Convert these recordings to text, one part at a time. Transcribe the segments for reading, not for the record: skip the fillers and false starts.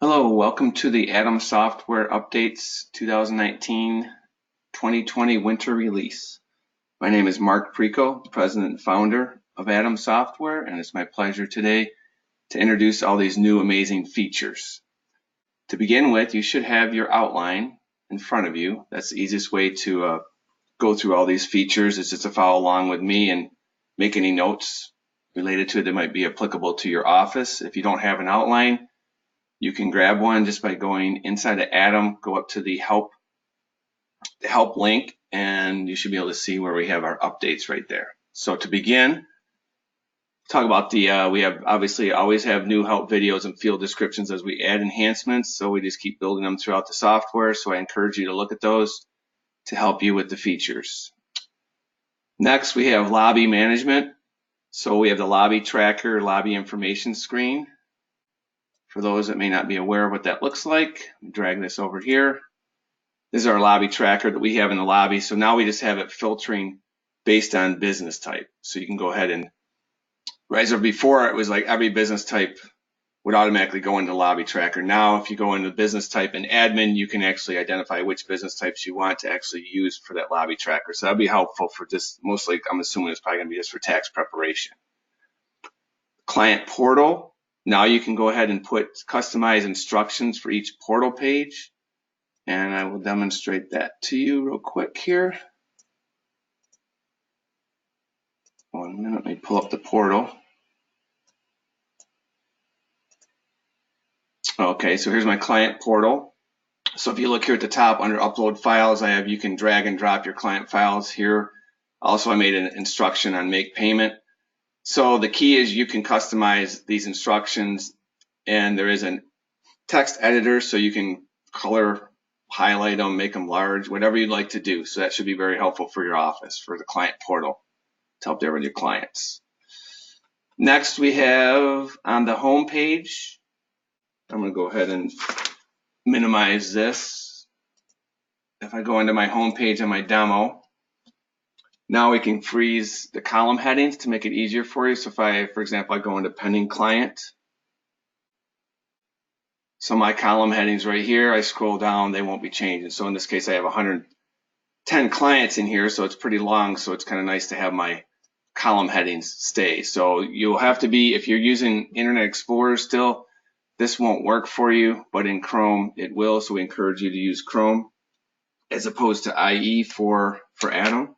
Hello, welcome to the Atom Software Updates 2019-2020 Winter Release. My name is Mark Preco, President and Founder of Atom Software, and it's my pleasure today to introduce all these new amazing features. To begin with, you should have your outline in front of you. That's the easiest way to go through all these features, is just to follow along with me and make any notes related to it that might be applicable to your office. If you don't have an outline, you can grab one just by going inside of Atom, go up to the help link, and you should be able to see where we have our updates right there. So to begin, talk about we have obviously always have new help videos and field descriptions as we add enhancements. So we just keep building them throughout the software. So I encourage you to look at those to help you with the features. Next, we have lobby management. So we have the lobby tracker, lobby information screen. For those that may not be aware of what that looks like, drag this over here. This is our lobby tracker that we have in the lobby. So now we just have it filtering based on business type. So you can go ahead and, right, so before it was like every business type would automatically go into lobby tracker. Now if you go into business type and admin, you can actually identify which business types you want to actually use for that lobby tracker. So that'd be helpful for just, mostly I'm assuming it's probably gonna be just for tax preparation. Client portal. Now you can go ahead and customize instructions for each portal page. And I will demonstrate that to you real quick here. 1 minute, let me pull up the portal. Okay, so here's my client portal. So if you look here at the top under upload files, you can drag and drop your client files here. Also, I made an instruction on make payment. So the key is you can customize these instructions, and there is a text editor, so you can color, highlight them, make them large, whatever you'd like to do. So that should be very helpful for your office, for the client portal, to help there with your clients. Next, we have on the home page, I'm going to go ahead and minimize this. If I go into my home page on my demo, now we can freeze the column headings to make it easier for you. So if for example, I go into pending client, so my column headings right here, I scroll down, they won't be changing. So in this case, I have 110 clients in here, so it's pretty long. So it's kind of nice to have my column headings stay. So you'll have to be, if you're using Internet Explorer still, this won't work for you, but in Chrome it will. So we encourage you to use Chrome as opposed to IE for Atom.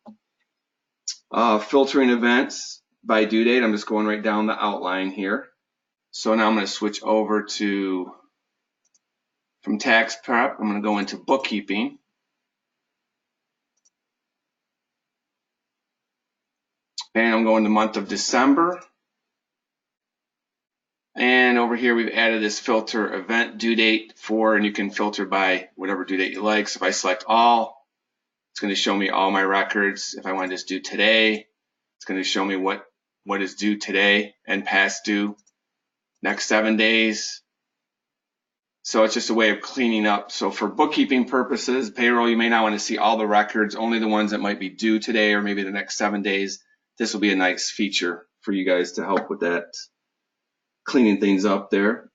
Filtering events by due date. I'm just going right down the outline here. So now I'm going to switch over to, from tax prep, I'm going to go into bookkeeping. And I'm going to the month of December. And over here, we've added this filter event due date for, and you can filter by whatever due date you like. So if I select all, it's going to show me all my records. If I want to just do today, it's going to show me what is due today and past due, next 7 days. So it's just a way of cleaning up. So for bookkeeping purposes, payroll, you may not want to see all the records, only the ones that might be due today or maybe the next 7 days. This will be a nice feature for you guys to help with that, cleaning things up there.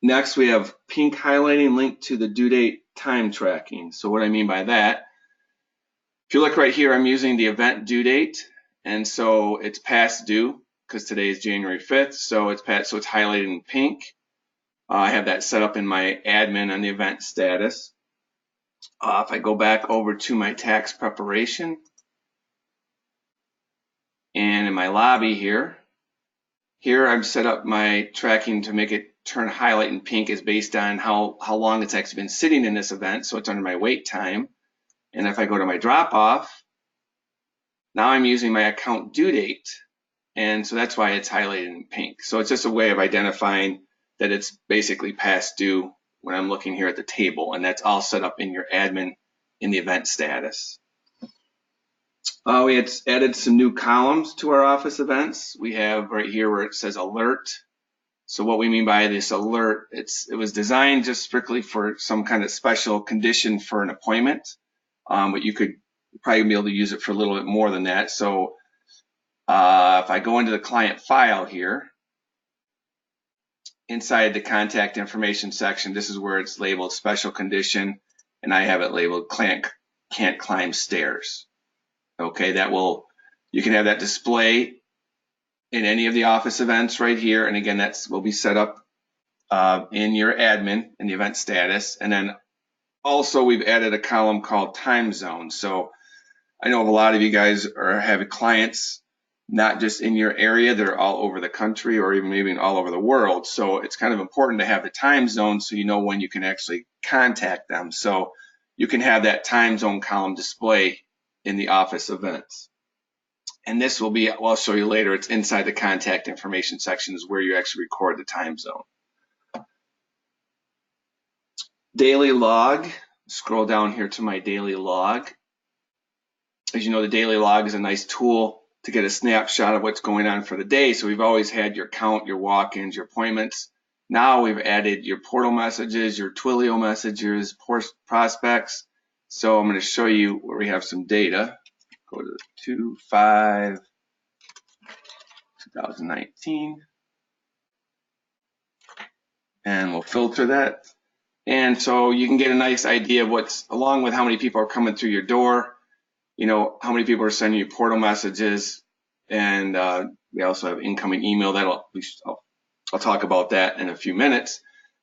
Next, we have pink highlighting linked to the due date time tracking. So what I mean by that, if you look right here, I'm using the event due date, and so it's past due because today is January 5th, so it's highlighted in pink. I have that set up in my admin on the event status. If I go back over to my tax preparation, and in my lobby here I've set up my tracking to make it turn highlight in pink is based on how long it's actually been sitting in this event, so it's under my wait time. And if I go to my drop off, now I'm using my account due date, and so that's why it's highlighted in pink. So it's just a way of identifying that it's basically past due when I'm looking here at the table, and that's all set up in your admin in the event status. We had added some new columns to our office events. We have right here where it says alert. So what we mean by this alert, it was designed just strictly for some kind of special condition for an appointment, but you could probably be able to use it for a little bit more than that. So if I go into the client file here, inside the contact information section, this is where it's labeled special condition, and I have it labeled can't climb stairs. Okay, you can have that display in any of the office events right here, and again, will be set up in your admin in the event status. And then also we've added a column called time zone. So I know a lot of you guys are having clients not just in your area, they're all over the country or even maybe all over the world. So it's kind of important to have the time zone so you know when you can actually contact them. So you can have that time zone column display in the office events. And this will be, well, I'll show you later, it's inside the contact information section is where you actually record the time zone. Daily log, scroll down here to my daily log. As you know, the daily log is a nice tool to get a snapshot of what's going on for the day. So we've always had your count, your walk-ins, your appointments. Now we've added your portal messages, your Twilio messages, prospects. So I'm going to show you where we have some data. Go to 2/5/2019. And we'll filter that. And so you can get a nice idea of what's, along with how many people are coming through your door, you know, how many people are sending you portal messages, and we also have incoming email. I'll talk about that in a few minutes.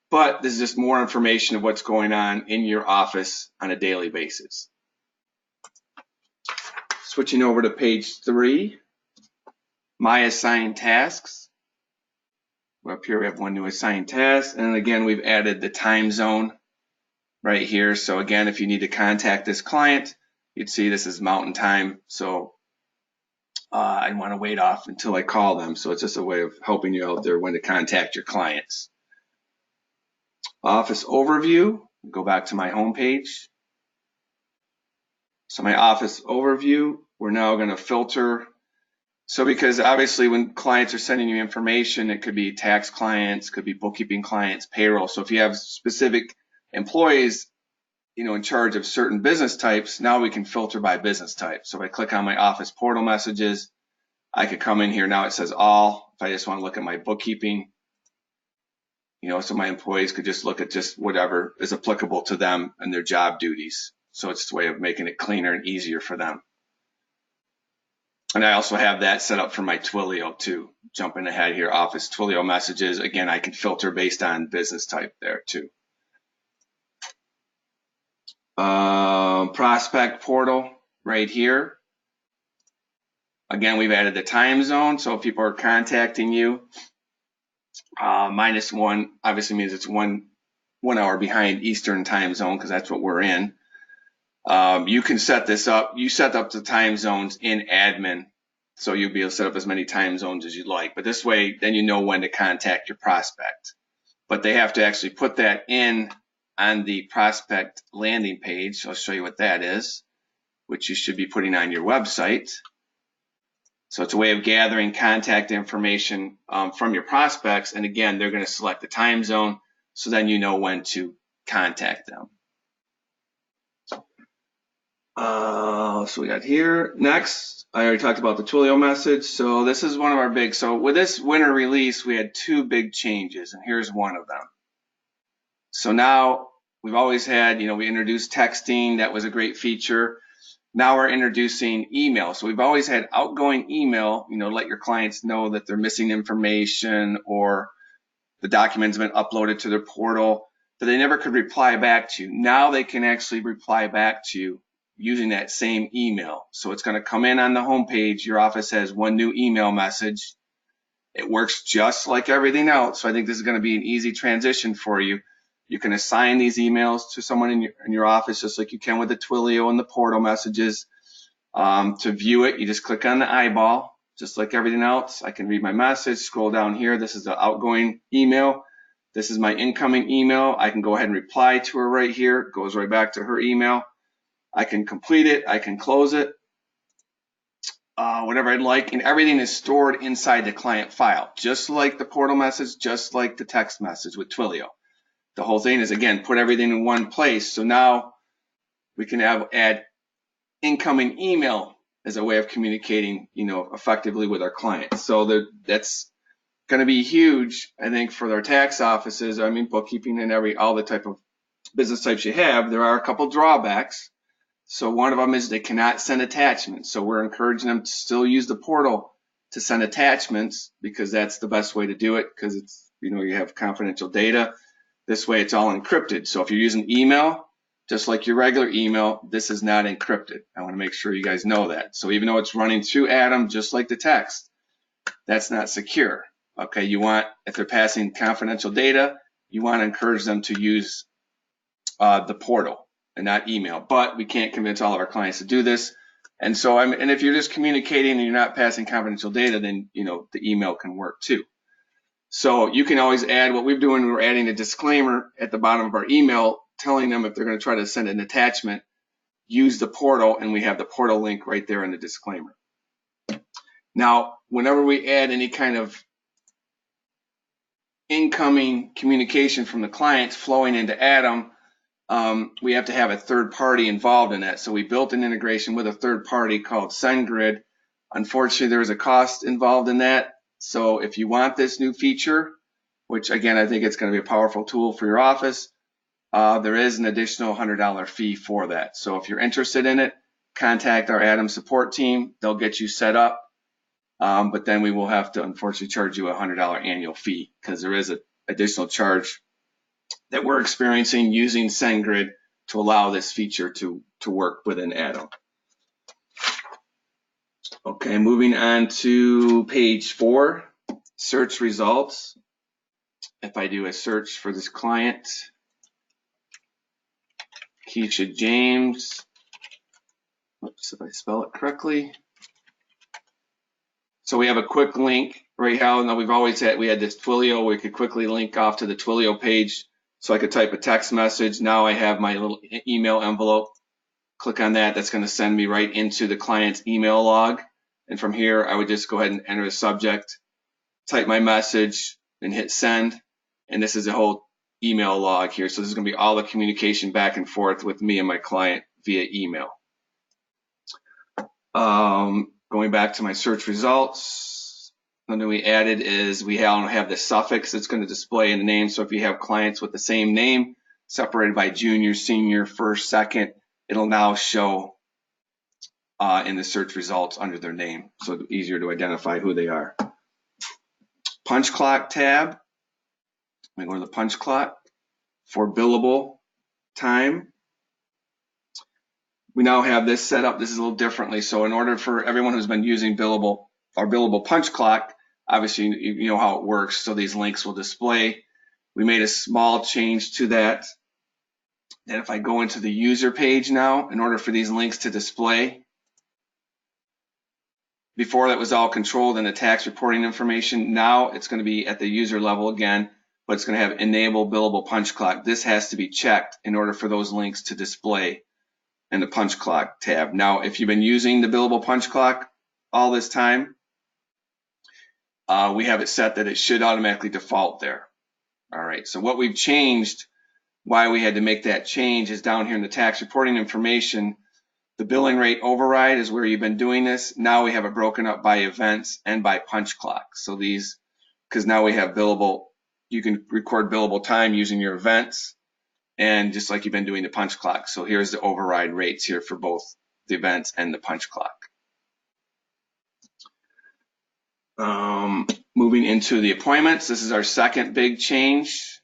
But this is just more information of what's going on in your office on a daily basis. Switching over to page 3, my assigned tasks. Up here we have one new assigned task, and again we've added the time zone right here. So again, if you need to contact this client, you'd see this is Mountain Time. So I want to wait off until I call them. So it's just a way of helping you out there when to contact your clients. Office overview, go back to my home page. So my office overview, we're now going to filter. So because obviously when clients are sending you information, it could be tax clients, could be bookkeeping clients, payroll. So if you have specific employees, you know, in charge of certain business types, now we can filter by business type. So if I click on my office portal messages, I could come in here. Now it says all. If I just want to look at my bookkeeping, you know, so my employees could just look at just whatever is applicable to them and their job duties. So it's a way of making it cleaner and easier for them. And I also have that set up for my Twilio too. Jumping ahead here, office Twilio messages. Again, I can filter based on business type there too. Prospect portal right here. Again, we've added the time zone. So if people are contacting you, -1 obviously means it's one hour behind Eastern time zone because that's what we're in. You can set this up. You set up the time zones in admin, so you'll be able to set up as many time zones as you'd like. But this way, then you know when to contact your prospect. But they have to actually put that in on the prospect landing page. So I'll show you what that is, which you should be putting on your website. So it's a way of gathering contact information from your prospects. And again, they're going to select the time zone, so then you know when to contact them. So we got here. Next, I already talked about the Tullio message. So this is one of our big, so with this winter release, we had 2 big changes, and here's one of them. So now we've always had, you know, we introduced texting. That was a great feature. Now we're introducing email. So we've always had outgoing email, you know, let your clients know that they're missing information or the documents have been uploaded to their portal that they never could reply back to. Now they can actually reply back to you using that same email. So it's going to come in on the home page. Your office has one new email message. It works just like everything else. So I think this is going to be an easy transition for you. You can assign these emails to someone in your office just like you can with the Twilio and the portal messages. To view it, you just click on the eyeball, just like everything else. I can read my message, scroll down here. This is the outgoing email. This is my incoming email. I can go ahead and reply to her right here. It goes right back to her email. I can complete it. I can close it. Whatever I'd like. And everything is stored inside the client file, just like the portal message, just like the text message with Twilio. The whole thing is, again, put everything in one place. So now we can add incoming email as a way of communicating, you know, effectively with our clients. So that's going to be huge, I think, for their tax offices. I mean, bookkeeping and all the type of business types you have. There are a couple drawbacks. So one of them is they cannot send attachments. So we're encouraging them to still use the portal to send attachments because that's the best way to do it, because it's, you have confidential data. This way it's all encrypted. So if you're using email, just like your regular email, this is not encrypted. I want to make sure you guys know that. So even though it's running through Atom, just like the text, that's not secure. Okay, if they're passing confidential data, you want to encourage them to use the portal and not email. But we can't convince all of our clients to do this. And so, and if you're just communicating and you're not passing confidential data, then the email can work too. So you can always add, what we're doing, we're adding a disclaimer at the bottom of our email telling them if they're going to try to send an attachment, use the portal, and we have the portal link right there in the disclaimer. Now, whenever we add any kind of incoming communication from the clients flowing into Atom, we have to have a third party involved in that. So we built an integration with a third party called SendGrid. Unfortunately, there's a cost involved in that. So if you want this new feature, which again, I think it's going to be a powerful tool for your office, there is an additional $100 fee for that. So if you're interested in it, contact our Atom support team. They'll get you set up. But then we will have to unfortunately charge you a $100 annual fee because there is an additional charge that we're experiencing using SendGrid to allow this feature to work within Atom. Okay, moving on to page 4, search results. If I do a search for this client, Keisha James, oops, if I spell it correctly. So we have a quick link right now. Now we had this Twilio, we could quickly link off to the Twilio page. So I could type a text message. Now I have my little email envelope. Click on that. That's going to send me right into the client's email log. And from here, I would just go ahead and enter a subject, type my message, and hit send. And this is a whole email log here. So this is going to be all the communication back and forth with me and my client via email. Going back to my search results, something we added is we have the suffix that's going to display in the name. So if you have clients with the same name, separated by junior, senior, first, second, it'll now show in the search results under their name. So it's easier to identify who they are. Punch clock tab. We go to the punch clock for billable time. We now have this set up. This is a little differently. So in order for everyone who's been using our billable punch clock, obviously you know how it works. So these links will display. We made a small change to that. And if I go into the user page now, in order for these links to display, before that was all controlled in the tax reporting information. Now it's going to be at the user level again, but it's going to have enable billable punch clock. This has to be checked in order for those links to display in the punch clock tab. Now, if you've been using the billable punch clock all this time, we have it set that it should automatically default there. All right, so what we've changed, why we had to make that change, is down here in the tax reporting information. The billing rate override is where you've been doing this. Now we have it broken up by events and by punch clock. So these, because now we have billable, you can record billable time using your events, and just like you've been doing the punch clock. So here's the override rates here for both the events and the punch clock. Moving into the appointments, this is our second big change,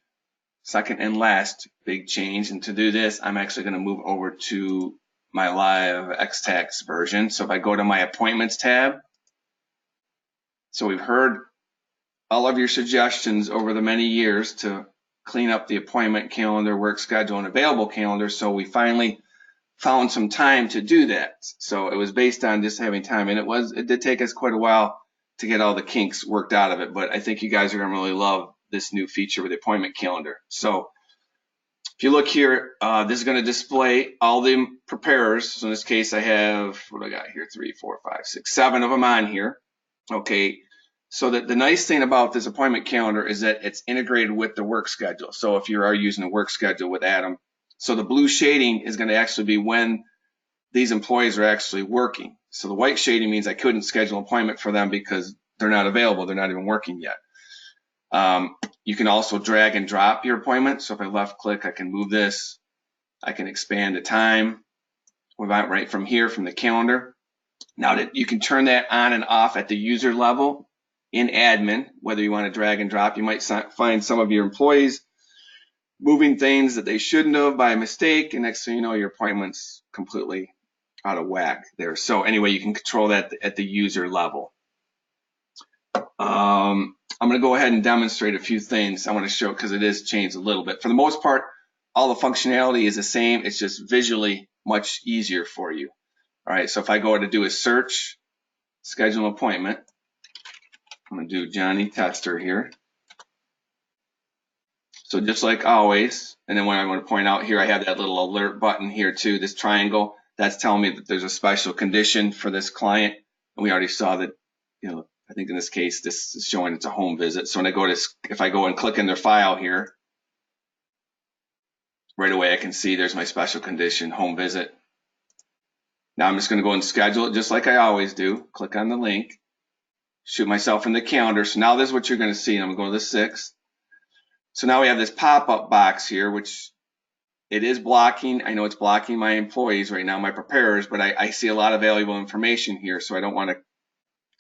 second and last big change. And to do this, I'm actually going to move over to my live X-Tax version. So if I go to my appointments tab, so we've heard all of your suggestions over the many years to clean up the appointment calendar, work schedule, and available calendar. So we finally found some time to do that. So it was based on just having time, and it did take us quite a while to get all the kinks worked out of it, but I think you guys are going to really love this new feature with the appointment calendar. So if you look here, this is going to display all the preparers. So in this case, I have, what do I got here? 3, 4, 5, 6, 7 of them on here. Okay. So the nice thing about this appointment calendar is that it's integrated with the work schedule. So if you are using a work schedule with Atom, so the blue shading is going to actually be when these employees are actually working. So the white shading means I couldn't schedule an appointment for them because they're not available. They're not even working yet. You can also drag and drop your appointment. So if I left click, I can move this. I can expand the time right from here from the calendar. Now that you can turn that on and off at the user level in admin, whether you want to drag and drop. You might find some of your employees moving things that they shouldn't have by mistake, and next thing you know, your appointment's completely out of whack there. So anyway, you can control that at the user level. I'm going to go ahead and demonstrate a few things I want to show because it is changed a little bit. For the most part, all the functionality is the same. It's just visually much easier for you. All right, so if I go to do a search, schedule an appointment, I'm going to do Johnny Tester here. So just like always, and then when I want to point out here, I have that little alert button here too, this triangle. That's telling me that there's a special condition for this client. And we already saw that, I think in this case, this is showing it's a home visit. So when I go to, if I go and click in their file here, right away I can see there's my special condition, home visit. Now I'm just going to go and schedule it just like I always do. Click on the link, shoot myself in the calendar. So now this is what you're going to see. I'm going to go to the 6th. So now we have this pop-up box here, which it is blocking. I know it's blocking my employees right now, my preparers, but I see a lot of valuable information here, so I don't want to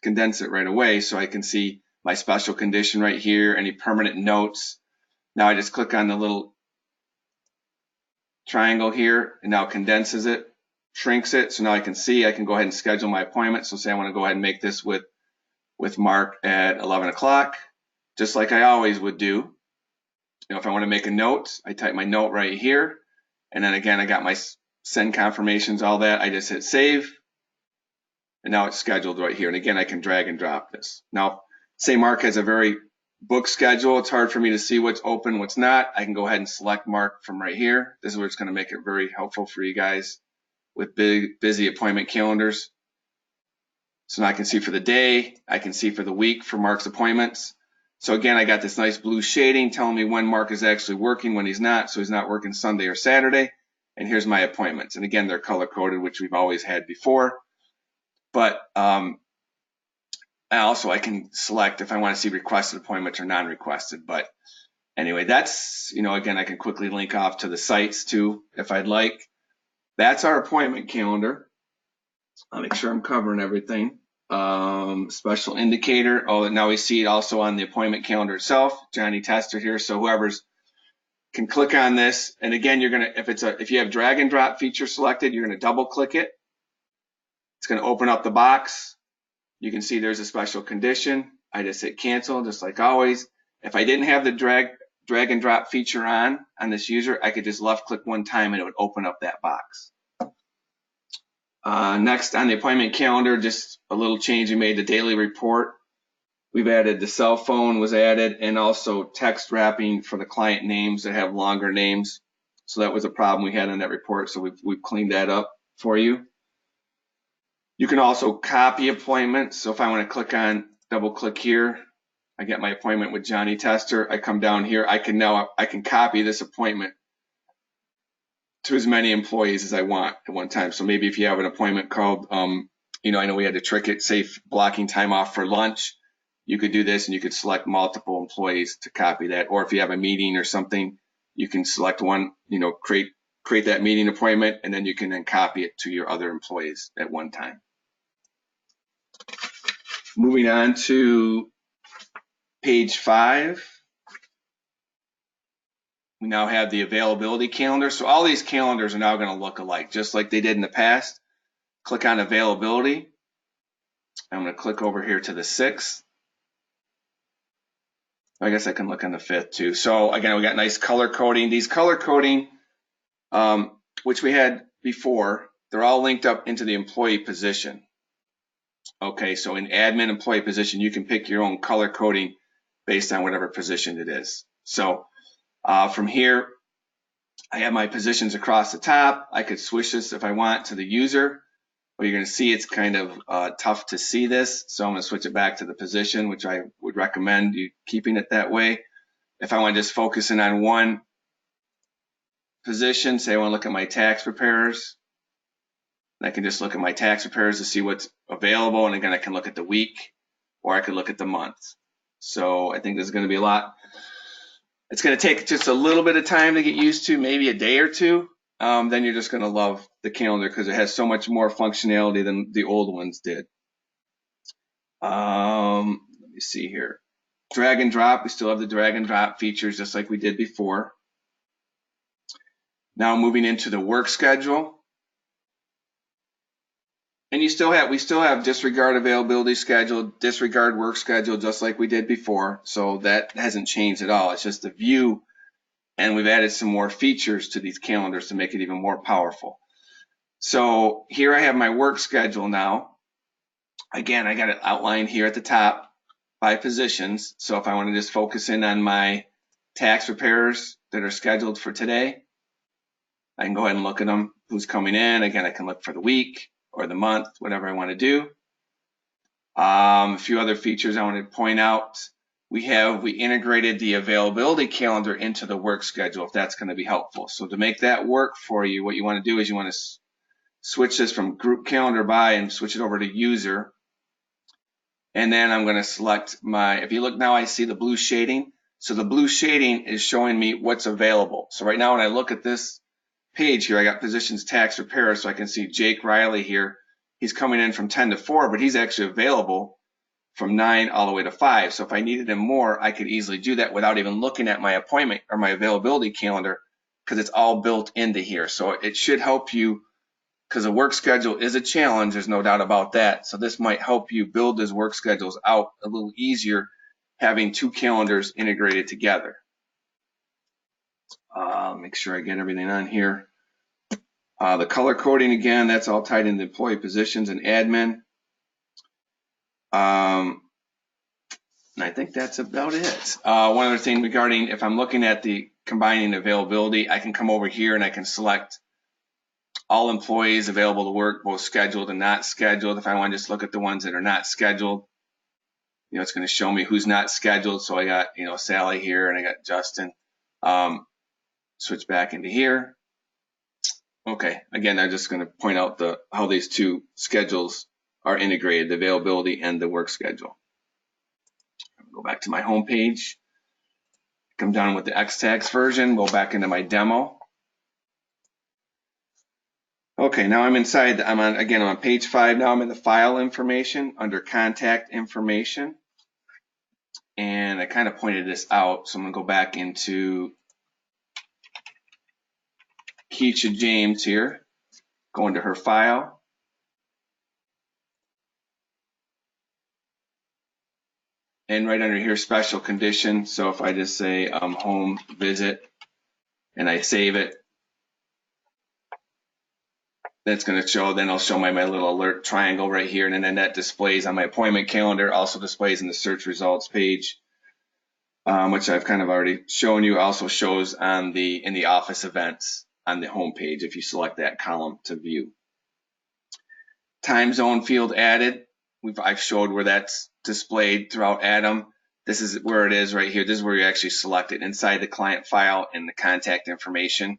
condense it right away. So I can see my special condition right here, any permanent notes. Now I just click on the little triangle here, and now it condenses it, shrinks it. So now I can see, I can go ahead and schedule my appointment. So say I want to go ahead and make this with Mark at 11 o'clock, just like I always would do. If I want to make a note, I type my note right here. And then again, I got my send confirmations, all that. I just hit save. And now it's scheduled right here. And again, I can drag and drop this. Now, say Mark has a very booked schedule. It's hard for me to see what's open, what's not. I can go ahead and select Mark from right here. This is where it's going to make it very helpful for you guys with big, busy appointment calendars. So now I can see for the day. I can see for the week for Mark's appointments. So again, I got this nice blue shading telling me when Mark is actually working, when he's not. So he's not working Sunday or Saturday. And here's my appointments. And again, they're color coded, which we've always had before. But I can select if I want to see requested appointments or non-requested. But anyway, that's, again, I can quickly link off to the sites too, if I'd like. That's our appointment calendar. I'll make sure I'm covering everything. Special indicator. Oh, now we see it also on the appointment calendar itself. Johnny Tester here. So whoever's can click on this. And again, you're gonna, if you have drag and drop feature selected, you're gonna double click it. It's gonna open up the box. You can see there's a special condition. I just hit cancel, just like always. If I didn't have the drag and drop feature on this user, I could just left click one time and it would open up that box. Next on the appointment calendar, just a little change we made, the daily report. We've added the cell phone was added, and also text wrapping for the client names that have longer names. So that was a problem we had in that report, so we've cleaned that up for you. You can also copy appointments. So if I want to double click here, I get my appointment with Johnny Tester. I come down here, I can copy this appointment to as many employees as I want at one time. So maybe if you have an appointment called, I know we had to trick it, safe blocking time off for lunch. You could do this and you could select multiple employees to copy that. Or if you have a meeting or something, you can select one, create that meeting appointment, and then you can then copy it to your other employees at one time. Moving on to page 5. We now have the availability calendar. So all these calendars are now going to look alike, just like they did in the past. Click on availability. I'm going to click over here to the 6th. I guess I can look on the 5th too. So again, we got nice color coding. These color coding, which we had before, they're all linked up into the employee position. Okay, so in admin employee position, you can pick your own color coding based on whatever position it is. So from here, I have my positions across the top. I could switch this if I want to the user. But you're going to see it's kind of tough to see this. So I'm going to switch it back to the position, which I would recommend you keeping it that way. If I want to just focus in on one position, say I want to look at my tax preparers, I can just look at my tax preparers to see what's available. And again, I can look at the week or I could look at the month. So I think this is going to be a lot. It's going to take just a little bit of time to get used to, maybe a day or two. Then you're just going to love the calendar because it has so much more functionality than the old ones did. Let me see here. Drag and drop. We still have the drag and drop features just like we did before. Now moving into the work schedule. And we still have disregard availability schedule, disregard work schedule, just like we did before. So that hasn't changed at all. It's just the view, and we've added some more features to these calendars to make it even more powerful. So here I have my work schedule now. Again, I got it outlined here at the top by positions. So if I want to just focus in on my tax preparers that are scheduled for today, I can go ahead and look at them, who's coming in. Again, I can look for the week or the month, whatever I want to do. A few other features I want to point out. We integrated the availability calendar into the work schedule, if that's going to be helpful. So to make that work for you, what you want to do is you want to switch this from group calendar by and switch it over to user. And then I'm going to select if you look now, I see the blue shading. So the blue shading is showing me what's available. So right now when I look at this page here, I got positions tax repair, so I can see Jake Riley here. He's coming in from 10 to 4, but he's actually available from 9 all the way to 5. So if I needed him more, I could easily do that without even looking at my appointment or my availability calendar because it's all built into here. So it should help you because a work schedule is a challenge. There's no doubt about that. So this might help you build those work schedules out a little easier, having two calendars integrated together. Make sure I get everything on here. The color coding, again, that's all tied into employee positions and admin. And I think that's about it. One other thing regarding if I'm looking at the combining availability, I can come over here and I can select all employees available to work, both scheduled and not scheduled. If I want to just look at the ones that are not scheduled, it's going to show me who's not scheduled. So I got, Sally here and I got Justin. Switch back into here. Okay, again, I'm just going to point out how these two schedules are integrated, the availability and the work schedule. Go back to my home page, come down with the Xtax version, go back into my demo. Okay, now I'm inside, I'm on page 5 now. I'm in the file information under contact information. And I kind of pointed this out, so I'm going to go back into Keisha James here, go into her file. And right under here, special condition. So if I just say home visit and I save it, that's going to show, then I'll show my little alert triangle right here, and then that displays on my appointment calendar, also displays in the search results page, which I've kind of already shown you, also shows in the office events on the home page if you select that column to view. Time zone field added. I've showed where that's displayed throughout Adam. This is where it is right here. This is where you actually select it inside the client file and the contact information.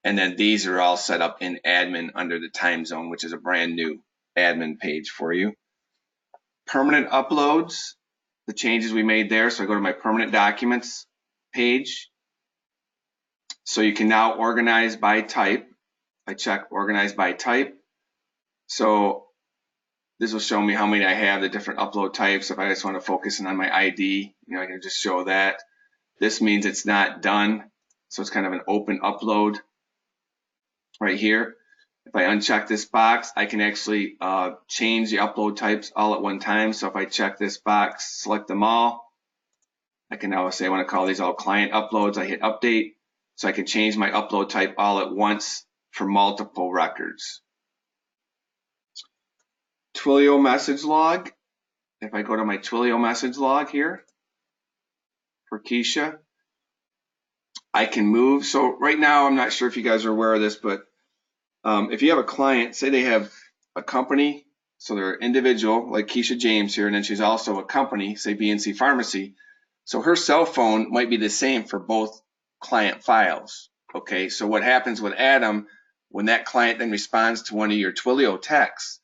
And then these are all set up in admin under the time zone, which is a brand new admin page for you. Permanent uploads, the changes we made there. So I go to my permanent documents page. So you can now organize by type. I check organize by type. So this will show me how many I have, the different upload types. If I just want to focus in on my ID, I can just show that. This means it's not done. So it's kind of an open upload right here. If I uncheck this box, I can actually change the upload types all at one time. So if I check this box, select them all, I can now say I want to call these all client uploads. I hit update. So I can change my upload type all at once for multiple records. Twilio Message Log. If I go to my Twilio Message Log here for Keisha, I can move. So right now, I'm not sure if you guys are aware of this, but if you have a client, say they have a company, so they're an individual like Keisha James here, and then she's also a company, say BNC Pharmacy. So her cell phone might be the same for both client files. Okay, so what happens with Adam, when that client then responds to one of your Twilio texts,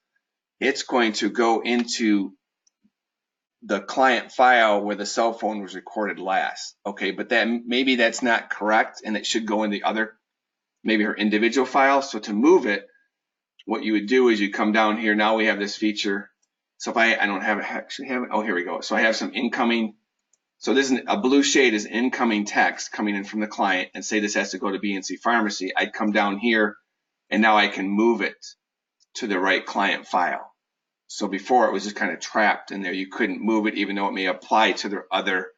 it's going to go into the client file where the cell phone was recorded last. Okay, but maybe that's not correct, and it should go in the other, maybe her individual file. So to move it, what you would do is you come down here. Now we have this feature. So if I don't have it, actually have it. Oh, here we go. So I have some incoming. So this is a blue shade is incoming text coming in from the client, and say this has to go to BNC Pharmacy. I'd come down here, and now I can move it to the right client file. So before it was just kind of trapped in there. You couldn't move it even though it may apply to their other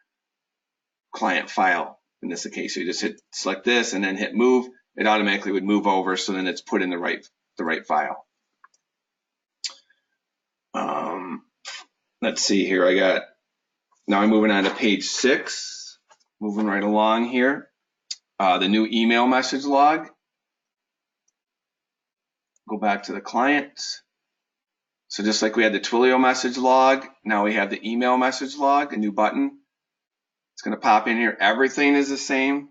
client file. In this case, so you just select this and then hit move. It automatically would move over, so then it's put in the right file. Let's see here. Now I'm moving on to page 6. Moving right along here. The new email message log. Go back to the client. So just like we had the Twilio message log, now we have the email message log, a new button. It's going to pop in here. Everything is the same.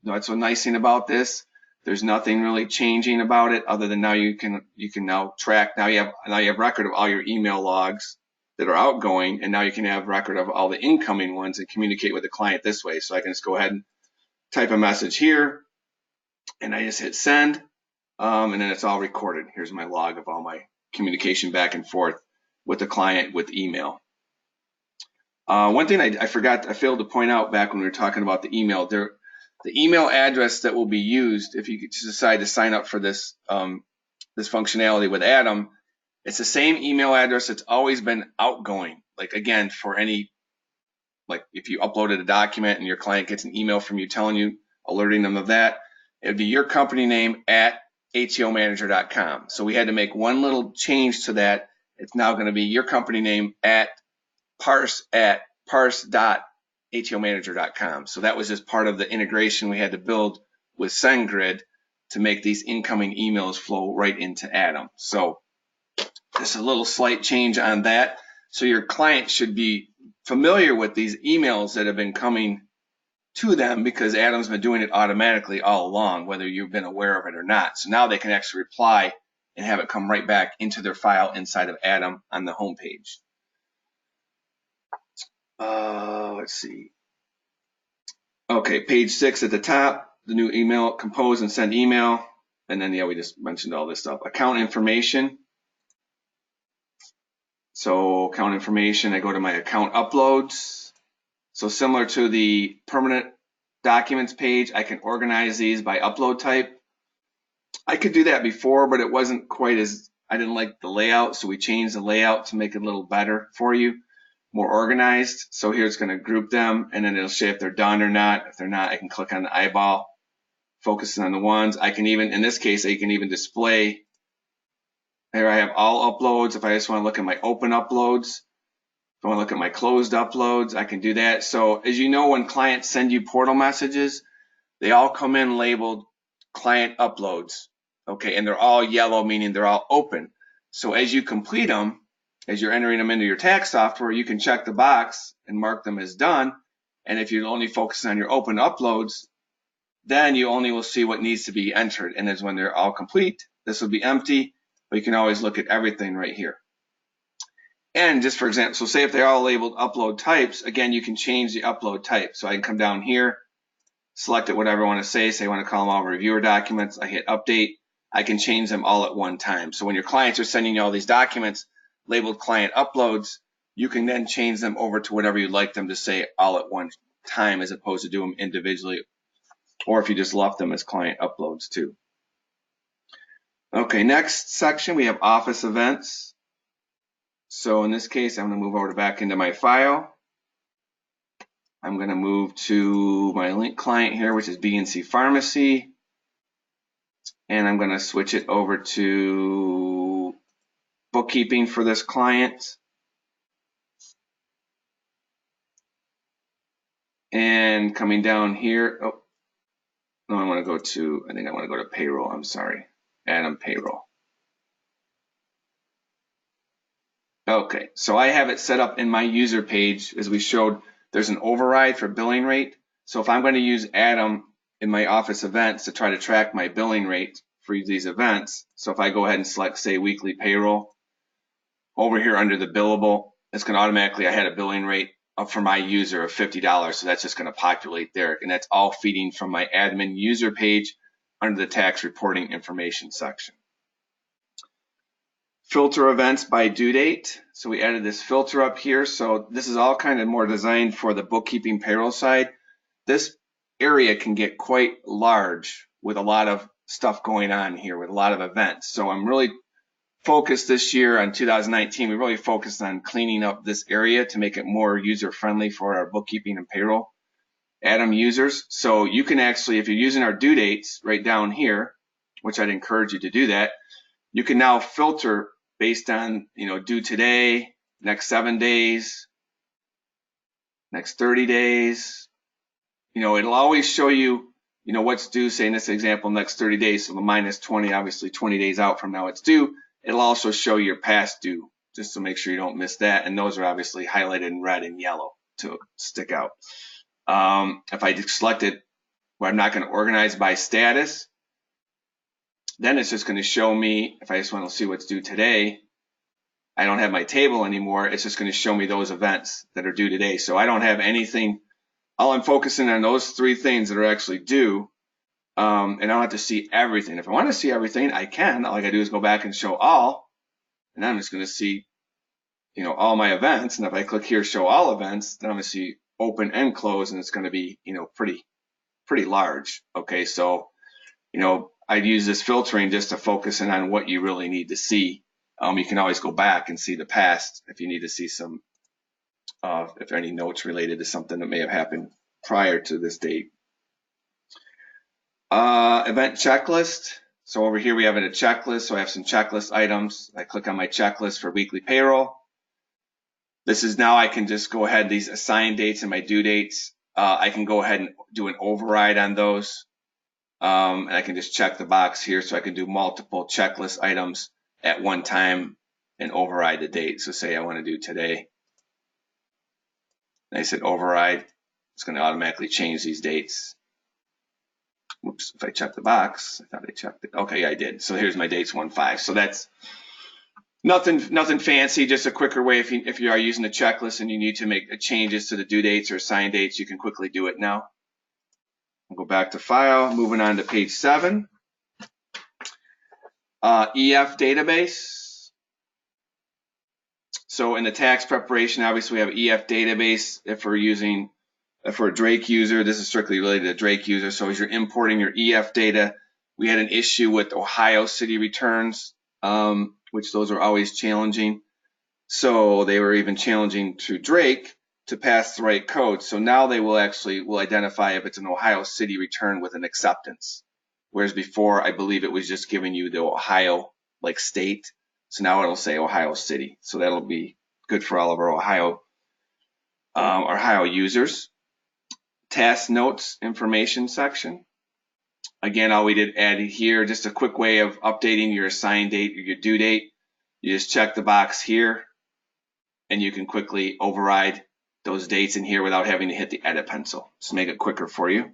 That's what's nice thing about this. There's nothing really changing about it other than now you can now track. Now you have record of all your email logs that are outgoing, and now you can have record of all the incoming ones and communicate with the client this way. So I can just go ahead and type a message here, and I just hit send, and then it's all recorded. Here's my log of all my communication back and forth with the client with email. One thing I failed to point out back when we were talking about the email, the email address that will be used if you decide to sign up for this this functionality with Adam, it's the same email address that's always been outgoing. Like again, for any, like if you uploaded a document and your client gets an email from you telling you, alerting them of that, it would be your company name at ATOmanager.com. So we had to make one little change to that. It's now going to be your company name at parse.atomanager.com. So that was just part of the integration we had to build with SendGrid to make these incoming emails flow right into Adam. So just a little slight change on that. So your client should be familiar with these emails that have been coming to them because Adam's been doing it automatically all along, whether you've been aware of it or not. So now they can actually reply and have it come right back into their file inside of Adam on the home page. Let's see. Okay, page 6 at the top, the new email, compose and send email. And then, yeah, we just mentioned all this stuff. Account information. So account information, I go to my account uploads. So similar to the permanent documents page, I can organize these by upload type. I could do that before, but it wasn't quite as, I didn't like the layout. So we changed the layout to make it a little better for you, more organized. So here it's going to group them, and then it'll show if they're done or not. If they're not, I can click on the eyeball, focusing on the ones. I can even, in this case, I can even display. Here I have all uploads. If I just want to look at my open uploads, if I want to look at my closed uploads, I can do that. So as you know, when clients send you portal messages, they all come in labeled client uploads, okay? And they're all yellow, meaning they're all open. So as you complete them, as you're entering them into your tax software, you can check the box and mark them as done. And if you're only focusing on your open uploads, then you only will see what needs to be entered. And as when they're all complete, this will be empty, but you can always look at everything right here. And just for example, so say if they're all labeled upload types, again, you can change the upload type. So I can come down here, select it, whatever I want to say I want to call them all reviewer documents. I hit update. I can change them all at one time. So when your clients are sending you all these documents labeled client uploads, you can then change them over to whatever you'd like them to say all at one time as opposed to do them individually, or if you just left them as client uploads too. Okay, next section, we have office events. So in this case, I'm going to move over back into my file. I'm going to move to my link client here, which is BNC Pharmacy. And I'm going to switch it over to bookkeeping for this client. And coming down here, oh, no, I want to go to payroll. I'm sorry, Adam payroll. Okay, so I have it set up in my user page as we showed. There's an override for billing rate. So if I'm going to use Adam in my office events to try to track my billing rate for these events, so if I go ahead and select, say, weekly payroll, over here under the billable, it's going to automatically, I had a billing rate up for my user of $50, so that's just going to populate there. And that's all feeding from my admin user page under the tax reporting information section. Filter events by due date. So we added this filter up here. So this is all kind of more designed for the bookkeeping payroll side. This area can get quite large with a lot of stuff going on here, with a lot of events. So I'm really focused this year on 2019. We really focused on cleaning up this area to make it more user friendly for our bookkeeping and payroll Atom users. So you can actually, if you're using our due dates right down here, which I'd encourage you to do that, you can now filter based on, due today, next 7 days, next 30 days. It'll always show you, what's due, say in this example, next 30 days. So the minus 20, obviously 20 days out from now it's due. It'll also show your past due, just to make sure you don't miss that. And those are obviously highlighted in red and yellow to stick out. If I selected where I'm not going to organize by status, then it's just going to show me, if I just want to see what's due today, I don't have my table anymore. It's just going to show me those events that are due today. So I don't have anything. All I'm focusing on those 3 things that are actually due. And I don't have to see everything. If I want to see everything, I can. All I got to do is go back and show all. And I'm just going to see, all my events. And if I click here, show all events, then I'm going to see open and close. And it's going to be, pretty large. Okay, so, I'd use this filtering just to focus in on what you really need to see. You can always go back and see the past if you need to see some, if there are any notes related to something that may have happened prior to this date. Event checklist. So over here we have a checklist. So I have some checklist items. I click on my checklist for weekly payroll. This is now I can just go ahead, these assigned dates and my due dates. I can go ahead and do an override on those. And I can just check the box here, so I can do multiple checklist items at one time and override the date. So say I want to do today. And I said override. It's going to automatically change these dates. Whoops, if I check the box, I thought I checked it. Okay, yeah, I did. So here's my dates 1/5. So that's nothing fancy, just a quicker way. If you are using the checklist and you need to make changes to the due dates or assigned dates, you can quickly do it now. We'll go back to File, moving on to page 7. EF database. So in the tax preparation, obviously we have EF database. If we're a Drake user, this is strictly related to Drake user. So as you're importing your EF data, we had an issue with Ohio City returns, which those are always challenging. So they were even challenging to Drake to pass the right code. So now they will identify if it's an Ohio City return with an acceptance. Whereas before, I believe it was just giving you the Ohio state. So now it'll say Ohio City. So that'll be good for all of our Ohio users. Task notes information section. Again, all we did added here, just a quick way of updating your assigned date or your due date. You just check the box here and you can quickly override those dates in here without having to hit the edit pencil. Just make it quicker for you.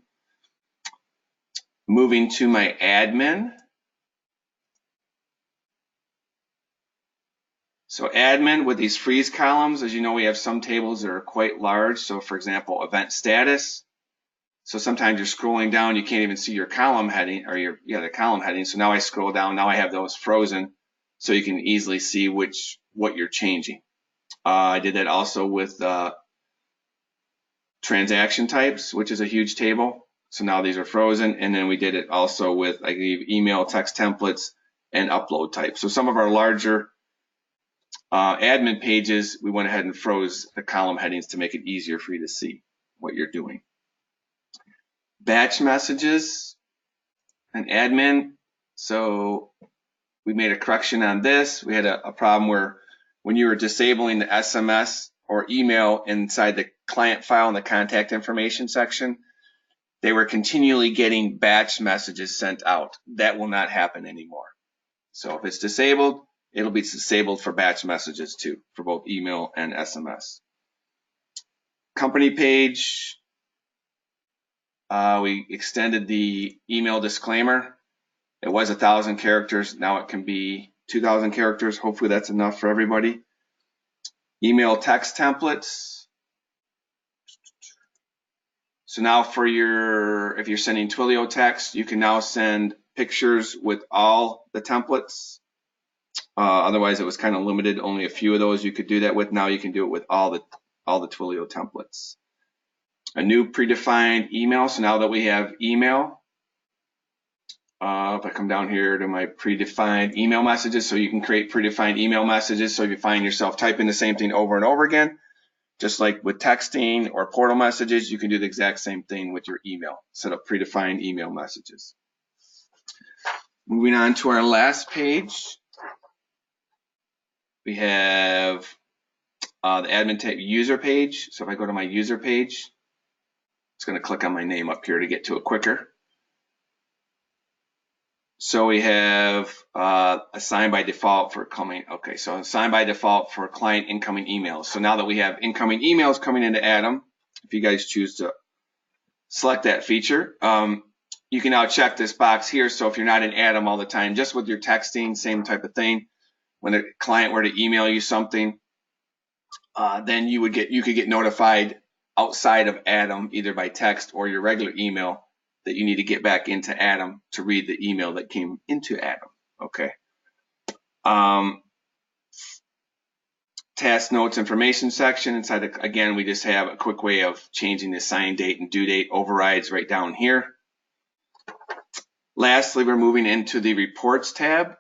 Moving to my admin. So admin with these freeze columns, as you know, we have some tables that are quite large. So for example, event status. So sometimes you're scrolling down, you can't even see your column heading or the column heading. So now I scroll down, now I have those frozen so you can easily see what you're changing. I did that also with transaction types, which is a huge table. So now these are frozen. And then we did it also with, I gave email, text templates, and upload types. So some of our larger admin pages, we went ahead and froze the column headings to make it easier for you to see what you're doing. Batch messages and admin. So we made a correction on this. We had a problem where when you were disabling the SMS or email inside the client file in the contact information section, they were continually getting batch messages sent out. That will not happen anymore. So if it's disabled, it'll be disabled for batch messages too, for both email and SMS. Company page, we extended the email disclaimer. It was 1,000 characters. Now it can be 2,000 characters. Hopefully that's enough for everybody. email text templates. So now for if you're sending Twilio text, you can now send pictures with all the templates. Otherwise, it was kind of limited. Only a few of those you could do that with. Now you can do it with all the Twilio templates. A new predefined email. So now that we have email, if I come down here to my predefined email messages, so you can create predefined email messages. So if you find yourself typing the same thing over and over again, just like with texting or portal messages, you can do the exact same thing with your email. Set up predefined email messages. Moving on to our last page, we have the admin type user page. So if I go to my user page, it's going to click on my name up here to get to it quicker. So we have assigned by default for coming. Okay, so assigned by default for client incoming emails. So now that we have incoming emails coming into Atom, if you guys choose to select that feature, you can now check this box here. So if you're not in Atom all the time, just with your texting, same type of thing. When a client were to email you something, then you could get notified outside of Atom, either by text or your regular email, that you need to get back into Atom to read the email that came into Atom. Okay. Task notes information section. Inside, again, we just have a quick way of changing the sign date and due date overrides right down here. Lastly, we're moving into the reports tab.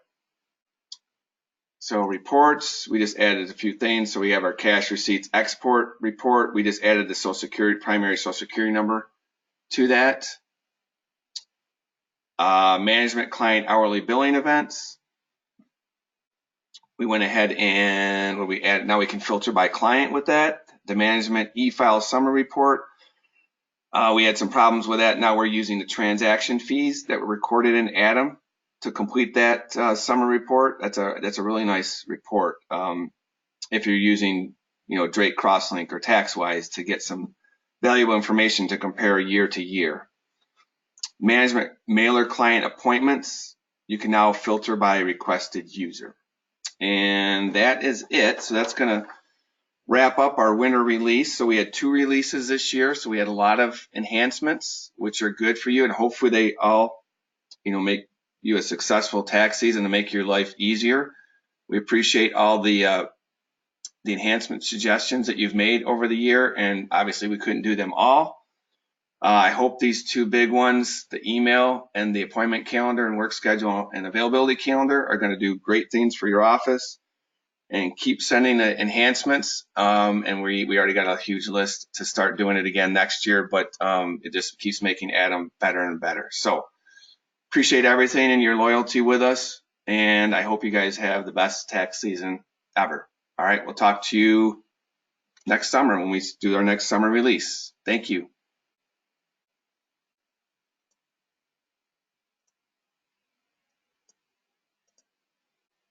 So reports, we just added a few things. So we have our cash receipts export report. We just added the Social Security, primary Social Security number to that. Management client hourly billing events. We went ahead and what we added, now we can filter by client with that. The management e-file summary report. We had some problems with that. Now we're using the transaction fees that were recorded in Atom to complete that summary report. That's a really nice report. If you're using, Drake Crosslink or TaxWise to get some valuable information to compare year to year. Management mailer client appointments. You can now filter by requested user. And that is it. So that's going to wrap up our winter release. So we had 2 releases this year. So we had a lot of enhancements, which are good for you. And hopefully they all, make you a successful tax season to make your life easier. We appreciate all the enhancement suggestions that you've made over the year. And obviously we couldn't do them all. I hope these 2 big ones, the email and the appointment calendar and work schedule and availability calendar, are going to do great things for your office. And keep sending the enhancements. And we already got a huge list to start doing it again next year, but it just keeps making Atom better and better. So appreciate everything and your loyalty with us. And I hope you guys have the best tax season ever. All right, we'll talk to you next summer when we do our next summer release. Thank you.